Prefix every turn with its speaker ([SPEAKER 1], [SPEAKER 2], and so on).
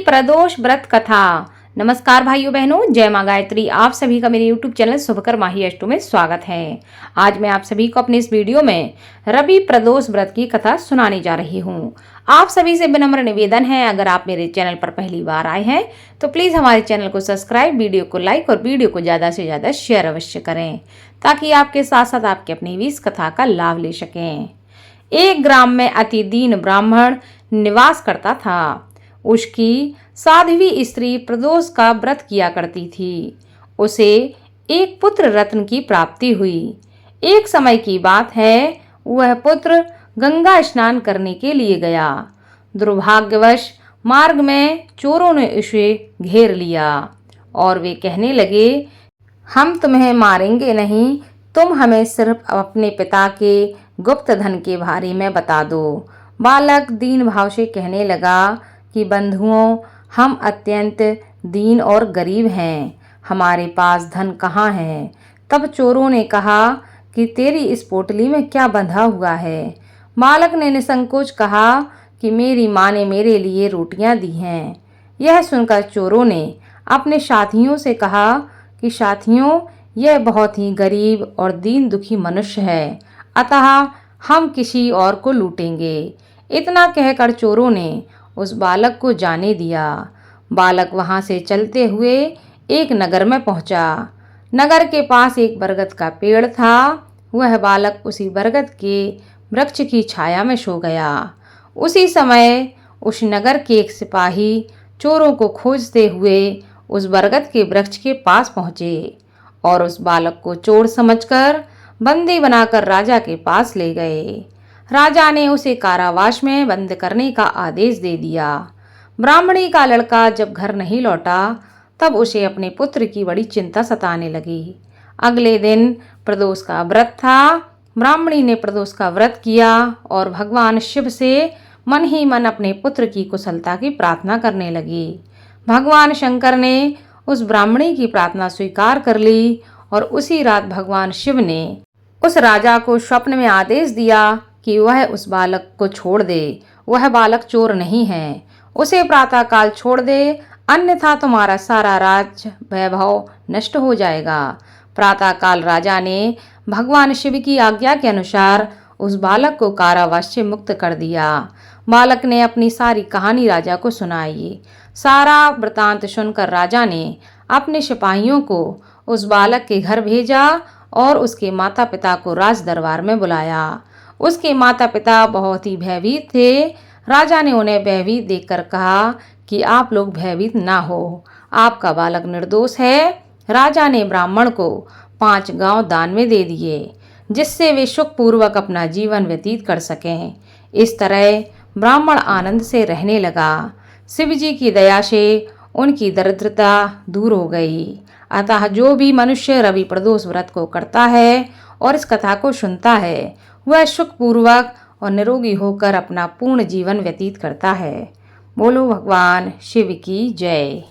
[SPEAKER 1] प्रदोष व्रत कथा। नमस्कार भाइयों बहनों, जय मां गायत्री। आप सभी का मेरे YouTube चैनल शुभकर माही अष्टमी में स्वागत है। आज मैं आप सभी को अपने इस वीडियो में रवि प्रदोष व्रत की कथा सुनाने जा रही हूँ। आप सभी से विनम्र निवेदन है, अगर आप मेरे चैनल पर पहली बार आए हैं तो प्लीज़ हमारे चैनल को सब्सक्राइब, वीडियो को लाइक और वीडियो को ज़्यादा से ज़्यादा शेयर अवश्य करें, ताकि आपके साथ साथ आपके अपनी भी इस कथा का लाभ ले सकें। एक ग्राम में अति दीन ब्राह्मण निवास करता था। उसकी साध्वी स्त्री प्रदोष का व्रत किया करती थी। उसे एक पुत्र रत्न की प्राप्ति हुई। एक समय की बात है, वह पुत्र गंगा स्नान करने के लिए गया। दुर्भाग्यवश मार्ग में चोरों ने उसे घेर लिया और वे कहने लगे, हम तुम्हें मारेंगे नहीं, तुम हमें सिर्फ अपने पिता के गुप्त धन के बारे में बता दो। बालक दीन भाव से कहने लगा कि बंधुओं, हम अत्यंत दीन और गरीब हैं, हमारे पास धन कहाँ है। तब चोरों ने कहा कि तेरी इस पोटली में क्या बंधा हुआ है। बालक ने निसंकोच कहा कि मेरी माँ ने मेरे लिए रोटियां दी हैं। यह सुनकर चोरों ने अपने साथियों से कहा कि साथियों, यह बहुत ही गरीब और दीन दुखी मनुष्य है, अतः हम किसी और को लूटेंगे। इतना कहकर चोरों ने उस बालक को जाने दिया। बालक वहां से चलते हुए एक नगर में पहुंचा। नगर के पास एक बरगद का पेड़ था। वह बालक उसी बरगद के वृक्ष की छाया में सो गया। उसी समय उस नगर के एक सिपाही चोरों को खोजते हुए उस बरगद के वृक्ष के पास पहुंचे और उस बालक को चोर समझकर बंदी बनाकर राजा के पास ले गए। राजा ने उसे कारावास में बंद करने का आदेश दे दिया। ब्राह्मणी का लड़का जब घर नहीं लौटा, तब उसे अपने पुत्र की बड़ी चिंता सताने लगी। अगले दिन प्रदोष का व्रत था। ब्राह्मणी ने प्रदोष का व्रत किया और भगवान शिव से मन ही मन अपने पुत्र की कुशलता की प्रार्थना करने लगी। भगवान शंकर ने उस ब्राह्मणी की प्रार्थना स्वीकार कर ली और उसी रात भगवान शिव ने उस राजा को स्वप्न में आदेश दिया कि वह उस बालक को छोड़ दे। वह बालक चोर नहीं है, उसे प्रातः काल छोड़ दे, अन्यथा तुम्हारा सारा राज वैभव नष्ट हो जाएगा। प्रातः काल राजा ने भगवान शिव की आज्ञा के अनुसार उस बालक को कारावास से मुक्त कर दिया। बालक ने अपनी सारी कहानी राजा को सुनाई। सारा वृतांत सुनकर राजा ने अपने सिपाहियों को उस बालक के घर भेजा और उसके माता पिता को राज दरबार में बुलाया। उसके माता पिता बहुत ही भयभीत थे। राजा ने उन्हें भयभीत देखकर कहा कि आप लोग भयभीत ना हो, आपका बालक निर्दोष है। राजा ने ब्राह्मण को 5 गांव दान में दे दिए, जिससे वे सुखपूर्वक अपना जीवन व्यतीत कर सकें। इस तरह ब्राह्मण आनंद से रहने लगा। शिव जी की दया से उनकी दरिद्रता दूर हो गई। अतः जो भी मनुष्य रवि प्रदोष व्रत को करता है और इस कथा को सुनता है, वह सुखपूर्वक और निरोगी होकर अपना पूर्ण जीवन व्यतीत करता है। बोलो भगवान शिव की जय।